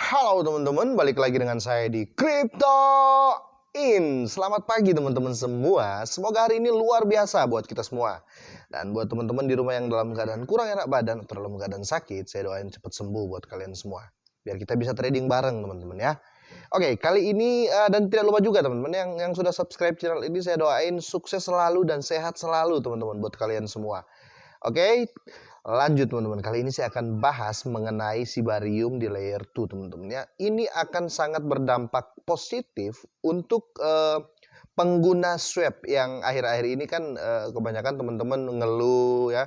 Halo teman-teman, balik lagi dengan saya di Crypto In. Selamat pagi teman-teman semua. Semoga hari ini luar biasa buat kita semua. Dan buat teman-teman di rumah yang dalam keadaan kurang enak badan atau dalam keadaan sakit, saya doain cepat sembuh buat kalian semua. Biar kita bisa trading bareng teman-teman ya. Oke, kali ini dan tidak lupa juga teman-teman yang sudah subscribe channel ini, saya doain sukses selalu dan sehat selalu teman-teman buat kalian semua. Oke, lanjut teman-teman. Kali ini saya akan bahas mengenai Sibarium di layer 2 teman-teman ya. Ini akan sangat berdampak positif untuk pengguna swap yang akhir-akhir ini kan kebanyakan teman-teman ngeluh ya.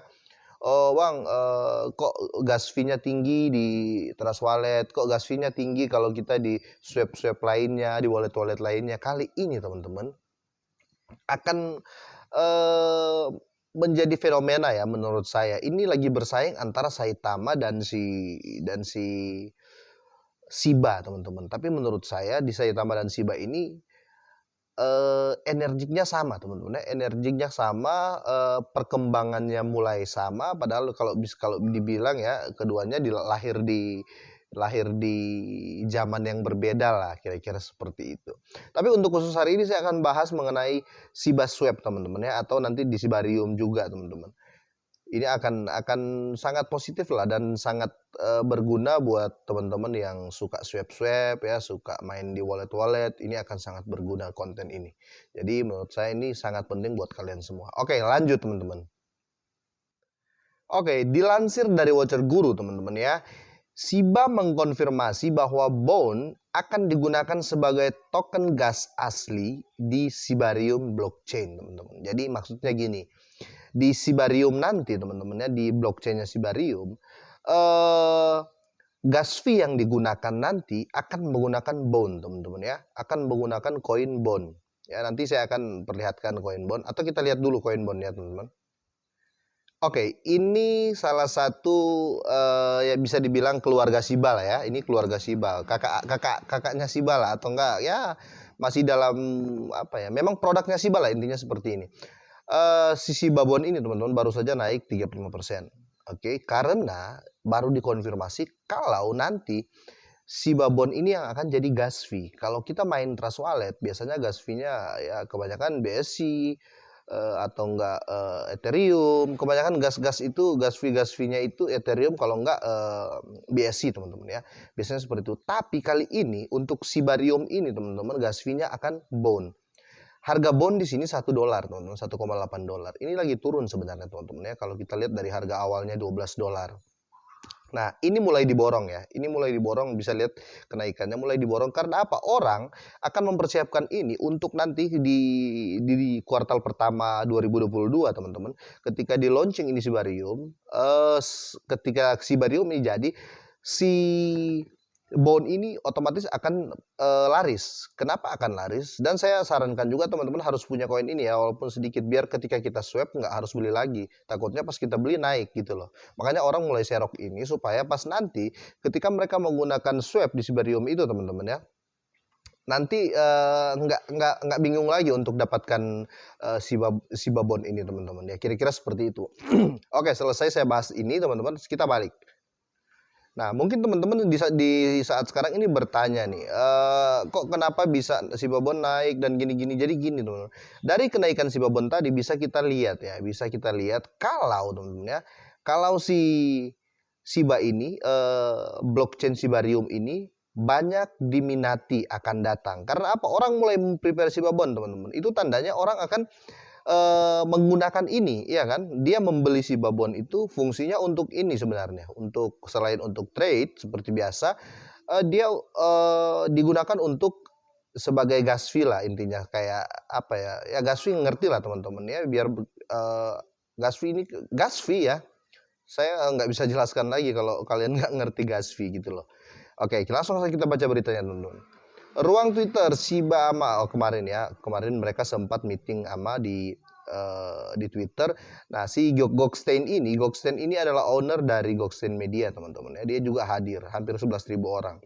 Oh bang, kok gas fee-nya tinggi di Trust Wallet, kok gas fee-nya tinggi kalau kita di swap-swap lainnya, di wallet-wallet lainnya. Kali ini teman-teman akan menjadi fenomena ya menurut saya. Ini lagi bersaing antara Saitama dan si Shiba teman-teman. Tapi menurut saya di Saitama dan Shiba ini energinya sama teman-teman. Energinya sama, perkembangannya mulai sama. Padahal kalau dibilang ya keduanya lahir di zaman yang berbeda lah, kira-kira seperti itu. Tapi untuk khusus hari ini saya akan bahas mengenai Shiba Swap teman-teman ya, atau nanti di Sibarium juga teman-teman. Ini akan sangat positif lah dan sangat berguna buat teman-teman yang suka swap-swap ya, suka main di wallet-wallet. Ini akan sangat berguna konten ini. Jadi menurut saya ini sangat penting buat kalian semua. Oke, lanjut teman-teman. Oke, dilansir dari Watcher Guru teman-teman ya. Shiba mengkonfirmasi bahwa Bone akan digunakan sebagai token gas asli di Sibarium blockchain, teman-teman. Jadi maksudnya gini, di Sibarium nanti teman-teman ya, di blockchainnya Sibarium, gas fee yang digunakan nanti akan menggunakan Bone, teman-teman ya, akan menggunakan koin Bone. Ya, nanti saya akan perlihatkan koin Bone, atau kita lihat dulu koin Bone ya teman-teman. Oke, ini salah satu ya bisa dibilang keluarga Shiba lah ya. Ini keluarga Shiba, kakaknya Shiba lah, atau enggak ya masih dalam apa ya? Memang produknya Shiba lah, intinya seperti ini. Si Shiba Bone ini teman-teman baru saja naik 35%. Oke, karena baru dikonfirmasi kalau nanti Shiba Bone ini yang akan jadi gas fee. Kalau kita main Trust Wallet biasanya gas fee-nya ya kebanyakan BSC atau enggak Ethereum. Kebanyakan gas fee-nya itu Ethereum, kalau enggak BSC teman-teman ya. Biasanya seperti itu. Tapi kali ini untuk Sibarium ini teman-teman gas fee-nya akan Bone. Harga Bone di sini $1 teman-teman, $1,8. Ini lagi turun sebenarnya teman-teman ya. Kalau kita lihat dari harga awalnya $12. Nah, ini mulai diborong ya. Ini mulai diborong, bisa lihat kenaikannya mulai diborong karena apa? Orang akan mempersiapkan ini untuk nanti di kuartal pertama 2022, teman-teman. Ketika di launching ini Sibarium, ketika Sibarium ini jadi, si Bone ini otomatis akan laris. Kenapa akan laris? Dan saya sarankan juga teman-teman harus punya koin ini ya, walaupun sedikit, biar ketika kita swap nggak harus beli lagi. Takutnya pas kita beli naik gitu loh. Makanya orang mulai serok ini supaya pas nanti ketika mereka menggunakan swap di Sibarium itu teman-teman ya, nanti nggak bingung lagi untuk dapatkan Shiba Bone ini teman-teman ya. Kira-kira seperti itu. Oke, selesai saya bahas ini teman-teman, kita balik. Nah, mungkin teman-teman di saat sekarang ini bertanya nih, kok kenapa bisa Shiba Bone naik dan gini-gini. Jadi gini teman-teman, dari kenaikan Shiba Bone tadi bisa kita lihat ya, kalau teman-teman ya, kalau si Shiba ini, blockchain Sibarium ini banyak diminati akan datang. Karena apa? Orang mulai prepare Shiba Bone teman-teman. Itu tandanya orang akan menggunakan ini, ya kan? Dia membeli Shiba Bone itu fungsinya untuk ini sebenarnya, untuk selain untuk trade seperti biasa, dia digunakan untuk sebagai gas fee lah intinya, kayak apa ya? Ya gas fee, ngerti lah teman-teman ya, biar gas fee ya. Saya nggak bisa jelaskan lagi kalau kalian nggak ngerti gas fee gitu loh. Oke, langsung saja kita baca beritanya teman-teman. Ruang Twitter Shiba ama kemarin mereka sempat meeting ama di Twitter. Nah, si Goldstein ini adalah owner dari Goldstein Media teman-teman ya. Dia juga hadir, hampir 11.000 orang.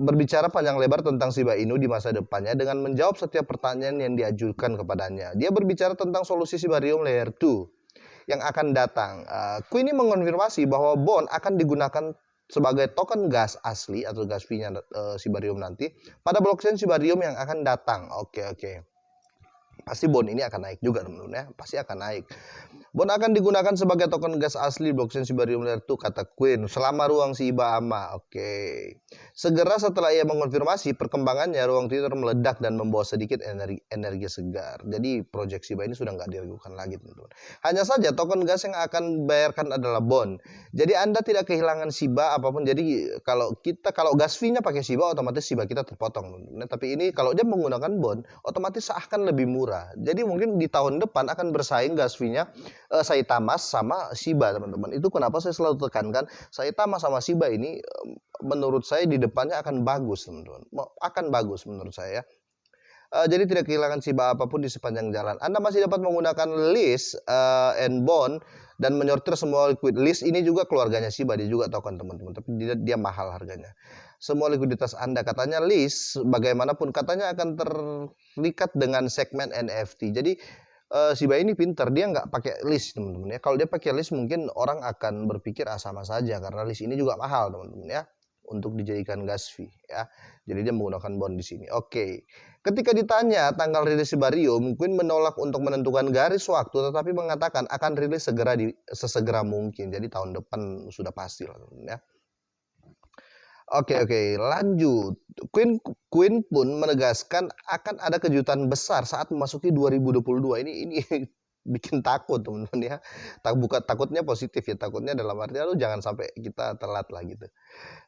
Berbicara panjang lebar tentang Shiba Inu di masa depannya dengan menjawab setiap pertanyaan yang diajukan kepadanya. Dia berbicara tentang solusi Sibarium Layer 2 yang akan datang. Ku ini mengonfirmasi bahwa Bone akan digunakan sebagai token gas asli atau gas fee-nya Shibarium nanti pada blockchain Shibarium yang akan datang. Oke. Pasti bond ini akan naik juga teman-teman ya, pasti akan naik. Bond akan digunakan sebagai token gas asli blockchain Shibarium Layer 2, kata Queen, selama ruang Shiba Ama. Oke. Segera setelah ia mengonfirmasi perkembangannya, ruang Twitter meledak dan membawa sedikit energi segar. Jadi project Shiba ini sudah nggak diragukan lagi teman-teman. Hanya saja token gas yang akan bayarkan adalah bond. Jadi Anda tidak kehilangan Shiba apapun. Jadi kalau gas fee-nya pakai Shiba, otomatis Shiba kita terpotong teman-teman. Tapi ini kalau dia menggunakan bond, otomatis akan lebih murah. Jadi mungkin di tahun depan akan bersaing gas fee-nya Saitama sama Shiba teman-teman. Itu kenapa saya selalu tekankan Saitama sama Shiba ini menurut saya di depannya akan bagus teman-teman. Akan bagus menurut saya. Jadi tidak kehilangan Shiba apapun di sepanjang jalan. Anda masih dapat menggunakan list and bond dan menyortir semua liquid. List ini juga keluarganya Shiba, dia juga token teman-teman, tapi dia mahal harganya. Semua likuiditas Anda, katanya list bagaimanapun katanya akan terikat dengan segmen NFT. Jadi Shiba ini pinter, dia nggak pakai list teman-teman ya. Kalau dia pakai list mungkin orang akan berpikir sama saja, karena list ini juga mahal teman-teman ya untuk dijadikan gas fee ya. Jadi dia menggunakan bond di sini. Oke. Ketika ditanya tanggal rilis Shibarium, Queen menolak untuk menentukan garis waktu, tetapi mengatakan akan rilis sesegera mungkin. Jadi tahun depan sudah pasti lah teman-teman ya. Oke, lanjut. Queen pun menegaskan akan ada kejutan besar saat memasuki 2022. Ini bikin takut teman-teman ya. Takutnya positif ya, takutnya dalam arti lu jangan sampai kita telat lah gitu.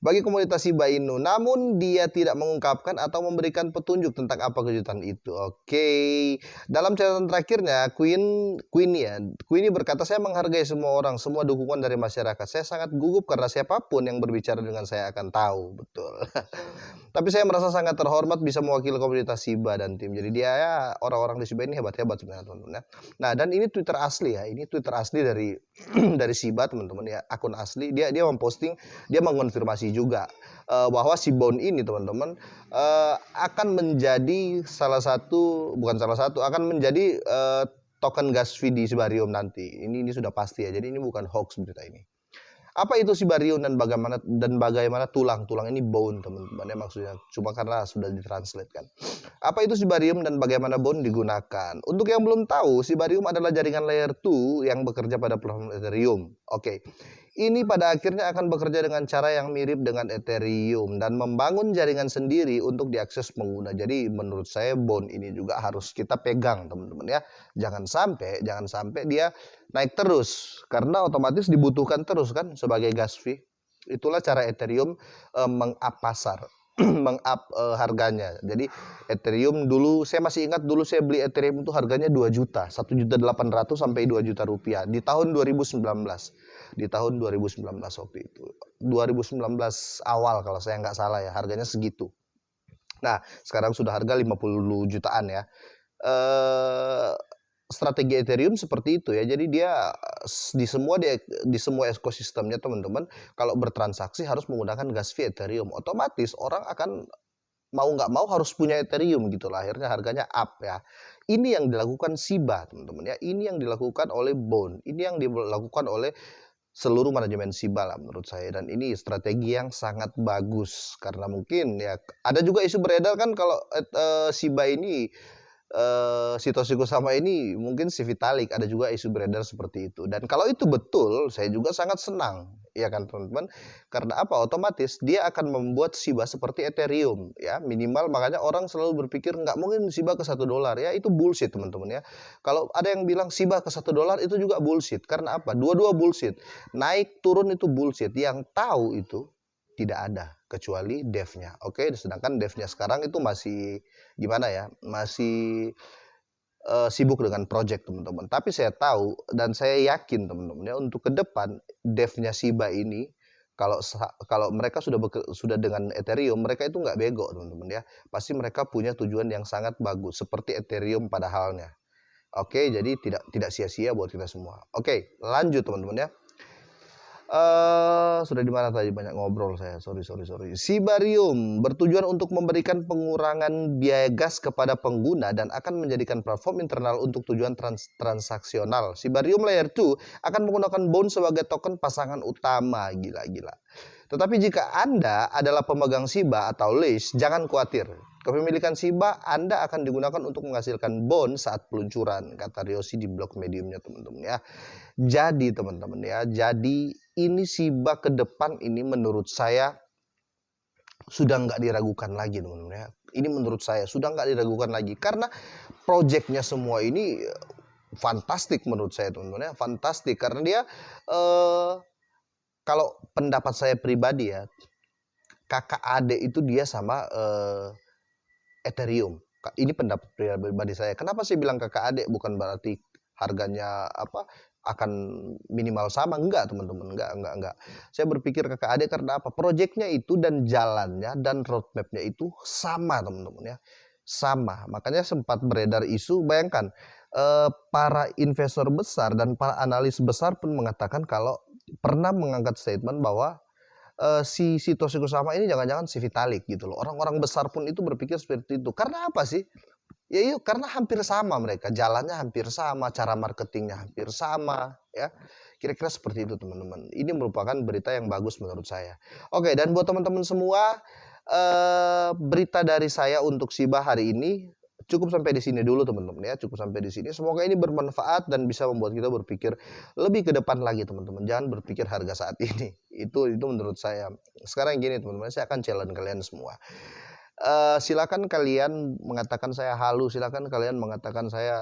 Bagi komunitas Shiba Inu, namun dia tidak mengungkapkan atau memberikan petunjuk tentang apa kejutan itu. Oke. Dalam catatan terakhirnya, Queenie berkata, saya menghargai semua orang, semua dukungan dari masyarakat. Saya sangat gugup karena siapapun yang berbicara dengan saya akan tahu. Betul. Tapi saya merasa sangat terhormat bisa mewakili komunitas Shiba dan tim. Jadi dia ya, orang-orang di Shiba ini hebat-hebat sebenarnya teman-teman ya. Nah, dan ini Twitter asli ya. Ini Twitter asli dari dari Shiba teman-teman ya. Akun asli. Dia memposting, dia mengonfirmasi juga bahwa si bond ini teman-teman akan menjadi akan menjadi token gas fee di Shibarium nanti. Ini sudah pasti ya. Jadi ini bukan hoax berita ini. Apa itu Shibarium dan bagaimana tulang ini bone teman-teman ya, maksudnya cuma karena sudah ditranslate kan. Apa itu Shibarium dan bagaimana bone digunakan? Untuk yang belum tahu, Shibarium adalah jaringan layer 2 yang bekerja pada platform Ethereum. Oke. Ini pada akhirnya akan bekerja dengan cara yang mirip dengan Ethereum dan membangun jaringan sendiri untuk diakses pengguna. Jadi menurut saya bond ini juga harus kita pegang teman-teman ya. Jangan sampai dia naik terus karena otomatis dibutuhkan terus kan sebagai gas fee. Itulah cara Ethereum meng-up pasar, meng-up harganya. Jadi Ethereum dulu saya masih ingat dulu saya beli Ethereum itu harganya 2 juta, 1.800.000 sampai 2 juta rupiah di tahun 2019. Di tahun 2019 waktu itu. 2019 awal kalau saya nggak salah ya, harganya segitu. Nah, sekarang sudah harga 50 jutaan ya. Strategi Ethereum seperti itu ya. Jadi dia di semua ekosistemnya teman-teman kalau bertransaksi harus menggunakan gas fee Ethereum. Otomatis orang akan mau nggak mau harus punya Ethereum gitu lah. Akhirnya harganya up ya. Ini yang dilakukan Shiba teman-teman ya. Ini yang dilakukan oleh Bond. Ini yang dilakukan oleh seluruh manajemen Shiba lah menurut saya, dan ini strategi yang sangat bagus karena mungkin ya ada juga isu beredar kan kalau Shiba ini Satoshi Kusama ini mungkin si Vitalik, ada juga isu beredar seperti itu. Dan kalau itu betul, saya juga sangat senang, ya kan teman-teman? Karena apa? Otomatis dia akan membuat Shiba seperti Ethereum, ya minimal. Makanya orang selalu berpikir nggak mungkin Shiba ke $1 ya, itu bullshit teman-teman ya. Kalau ada yang bilang Shiba ke $1 itu juga bullshit. Karena apa? Dua-dua bullshit. Naik turun itu bullshit. Yang tahu itu tidak ada kecuali devnya. Oke, sedangkan devnya sekarang itu masih gimana ya, masih sibuk dengan project teman-teman. Tapi saya tahu dan saya yakin teman-teman ya, untuk ke depan devnya Shiba ini kalau mereka sudah dengan Ethereum, mereka itu nggak bego teman-teman ya. Pasti mereka punya tujuan yang sangat bagus seperti Ethereum pada halnya. Oke, jadi tidak sia-sia buat kita semua. Oke, lanjut teman-teman ya. Sudah di mana tadi, banyak ngobrol saya. Sorry. Shibarium bertujuan untuk memberikan pengurangan biaya gas kepada pengguna dan akan menjadikan platform internal untuk tujuan transaksional. Shibarium Layer 2 akan menggunakan bond sebagai token pasangan utama. Gila. Tetapi jika Anda adalah pemegang SIBA atau lease, jangan khawatir. Kepemilikan SIBA Anda akan digunakan untuk menghasilkan bond saat peluncuran, kata Ryoshi di blog Mediumnya teman-teman ya. Jadi teman-teman ya, jadi ini SIBA ke depan ini menurut saya sudah nggak diragukan lagi teman-teman ya. Ini menurut saya sudah nggak diragukan lagi karena proyeknya semua ini fantastik menurut saya teman-teman ya, fantastik karena dia kalau pendapat saya pribadi ya, kakak adik itu dia sama Ethereum. Ini pendapat pribadi saya. Kenapa saya bilang kakak adik? Bukan berarti harganya apa akan minimal sama, enggak teman-teman, enggak. Saya berpikir kakak adik karena apa? Proyeknya itu dan jalannya dan roadmapnya itu sama teman-teman ya, sama. Makanya sempat beredar isu, bayangkan para investor besar dan para analis besar pun mengatakan kalau pernah mengangkat statement bahwa si Satoshi Kusama ini jangan-jangan si Vitalik gitu loh. Orang-orang besar pun itu berpikir seperti itu. Karena apa sih? Ya yuk, karena hampir sama mereka, jalannya hampir sama, cara marketingnya hampir sama, ya. Kira-kira seperti itu teman-teman. Ini merupakan berita yang bagus menurut saya. Oke, dan buat teman-teman semua, berita dari saya untuk SIBA hari ini cukup sampai di sini dulu teman-teman ya, cukup sampai di sini. Semoga ini bermanfaat dan bisa membuat kita berpikir lebih ke depan lagi teman-teman. Jangan berpikir harga saat ini. Itu menurut saya. Sekarang gini teman-teman, saya akan challenge kalian semua. Silakan kalian mengatakan saya halu, silakan kalian mengatakan saya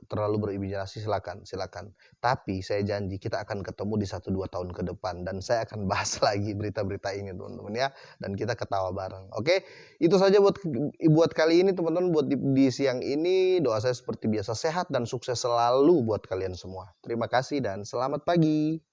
terlalu berimajinasi, silakan. Tapi saya janji kita akan ketemu di 1-2 tahun ke depan dan saya akan bahas lagi berita-berita ini teman-teman ya, dan kita ketawa bareng. Oke, itu saja buat kali ini teman-teman, buat di siang ini. Doa saya seperti biasa sehat dan sukses selalu buat kalian semua. Terima kasih dan selamat pagi.